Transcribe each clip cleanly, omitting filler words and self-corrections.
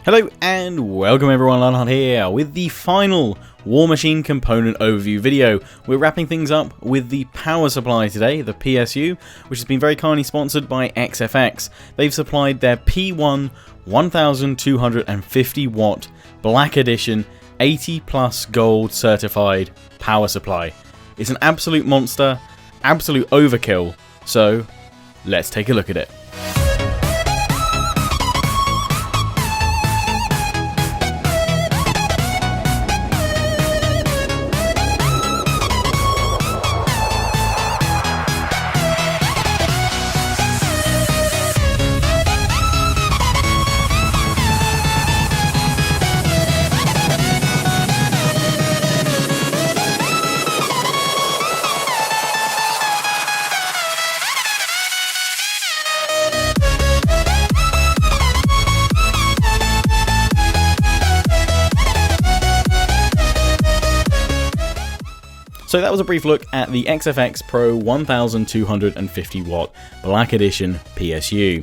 Hello and welcome everyone, Lionheart here with the final Warmachine component overview video. We're wrapping things up with the power supply today, the PSU, which has been very kindly sponsored by XFX. They've supplied their P1 1250 watt Black Edition 80 plus gold certified power supply. It's an absolute monster, absolute overkill, so let's take a look at it. So that was a brief look at the XFX Pro 1250 watt Black Edition PSU.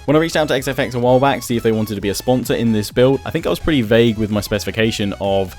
When I reached out to XFX a while back to see if they wanted to be a sponsor in this build, I think I was pretty vague with my specification of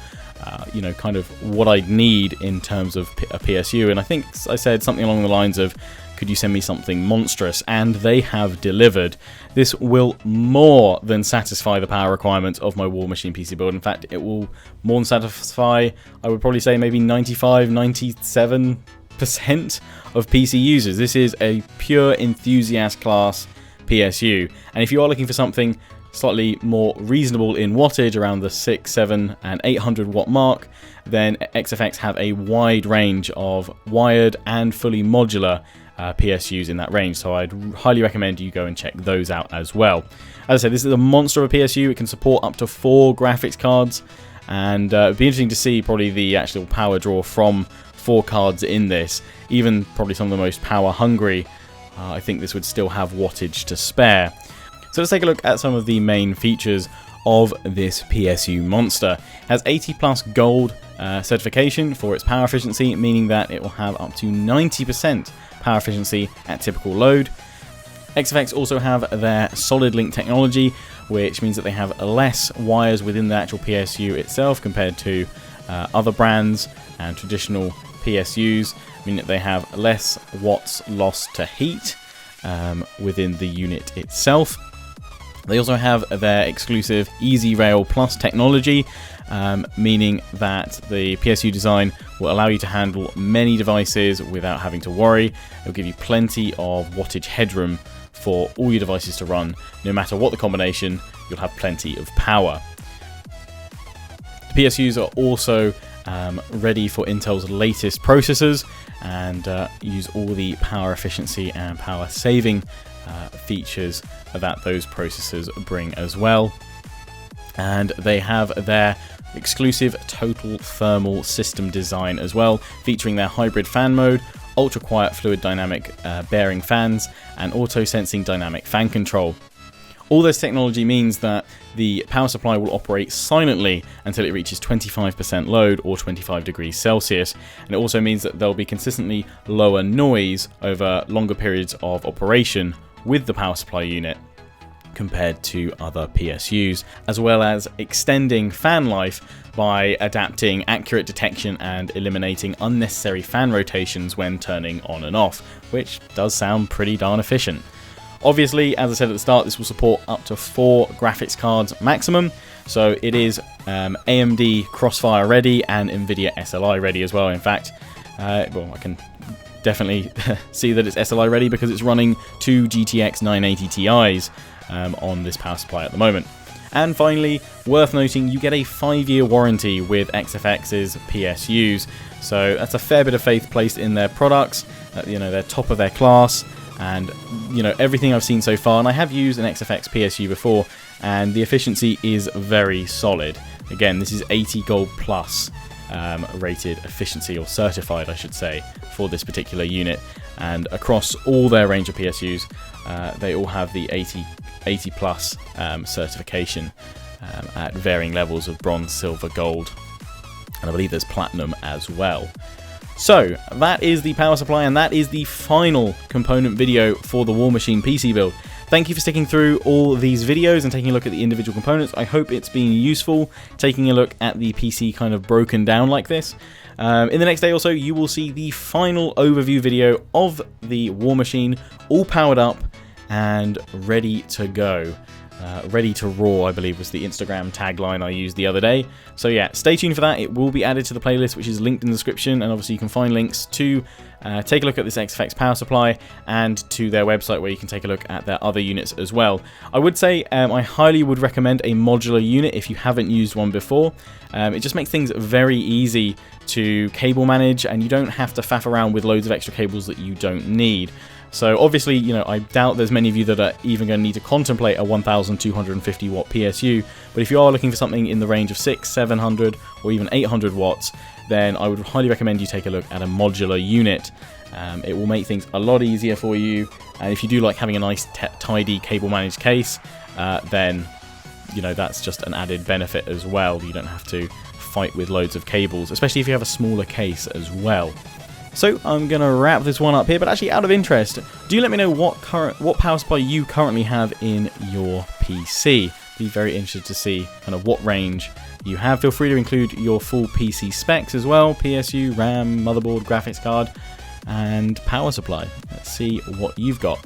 kind of what I'd need in terms of a PSU, and I think I said something along the lines of, could you send me something monstrous? And they have delivered. This will more than satisfy the power requirements of my Warmachine PC build. In fact, it will more than satisfy, I would probably say maybe 95-97% of PC users. This is a pure enthusiast class PSU. And if you are looking for something slightly more reasonable in wattage, around the 6, 7 and 800 watt mark, then XFX have a wide range of wired and fully modular PSUs in that range, so I'd highly recommend you go and check those out as well. As I said, this is a monster of a PSU. It can support up to 4 graphics cards, and it'd be interesting to see probably the actual power draw from 4 cards in this. Even probably some of the most power hungry, I think this would still have wattage to spare. So let's take a look at some of the main features of this PSU monster. It has 80 plus gold certification for its power efficiency, meaning that it will have up to 90% power efficiency at typical load. XFX also have their solid link technology, which means that they have less wires within the actual PSU itself compared to other brands and traditional PSUs, meaning that they have less watts lost to heat within the unit itself. They also have their exclusive Easy Rail Plus technology, meaning that the PSU design will allow you to handle many devices without having to worry. It will give you plenty of wattage headroom for all your devices to run. No matter what the combination, you'll have plenty of power. The PSUs are also ready for Intel's latest processors and use all the power efficiency and power saving features that those processors bring as well. And they have their exclusive total thermal system design as well, featuring their hybrid fan mode, ultra quiet fluid dynamic bearing fans, and auto sensing dynamic fan control. All this technology means that the power supply will operate silently until it reaches 25% load or 25 degrees Celsius, and it also means that there'll be consistently lower noise over longer periods of operation with the power supply unit compared to other PSUs, as well as extending fan life by adapting accurate detection and eliminating unnecessary fan rotations when turning on and off, which does sound pretty darn efficient. Obviously, as I said at the start, this will support up to 4 graphics cards maximum, so it is AMD Crossfire ready and Nvidia SLI ready as well. In fact, well, I can definitely see that it's SLI ready because it's running 2 GTX 980 Ti's on this power supply at the moment. And finally, worth noting, you get a 5-year warranty with XFX's PSUs, so that's a fair bit of faith placed in their products. They're top of their class, and everything I've seen so far, and I have used an XFX PSU before, and the efficiency is very solid. Again, this is 80 gold plus rated efficiency, or certified I should say, for this particular unit, and across all their range of PSUs they all have the 80 plus certification at varying levels of bronze, silver, gold, and I believe there's platinum as well. So that is the power supply, and that is the final component video for the Warmachine PC build. thank you for sticking through all these videos and taking a look at the individual components. I hope it's been useful taking a look at the PC kind of broken down like this. In the next day or so, you will see the final overview video of the Warmachine, all powered up and ready to go. Ready to roar, I believe, was the Instagram tagline I used the other day. So yeah, stay tuned for that. It will be added to the playlist, which is linked in the description, and obviously you can find links to take a look at this XFX power supply and to their website where you can take a look at their other units as well. I would say I highly would recommend a modular unit if you haven't used one before. It just makes things very easy to cable manage, and you don't have to faff around with loads of extra cables that you don't need. So obviously, you know, I doubt there's many of you that are even going to need to contemplate a 1250 watt PSU, but if you are looking for something in the range of 600, 700 or even 800 watts, then I would highly recommend you take a look at a modular unit. It will make things a lot easier for you, and if you do like having a nice tidy cable managed case, then you know, that's just an added benefit as well. You don't have to fight with loads of cables, especially if you have a smaller case as well. So I'm going to wrap this one up here, but actually out of interest, do let me know what power supply you currently have in your PC. Be very interested to see kind of what range you have. Feel free to include your full PC specs as well: PSU, RAM, motherboard, graphics card, and power supply. Let's see what you've got.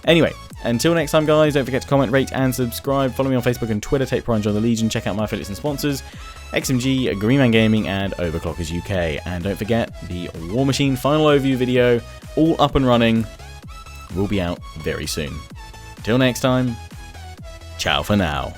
Anyway, until next time, guys, don't forget to comment, rate, and subscribe. Follow me on Facebook and Twitter, take pride and join the Legion. Check out my affiliates and sponsors, XMG, Green Man Gaming, and Overclockers UK. And don't forget, the Warmachine final overview video, all up and running, will be out very soon. Till next time, ciao for now.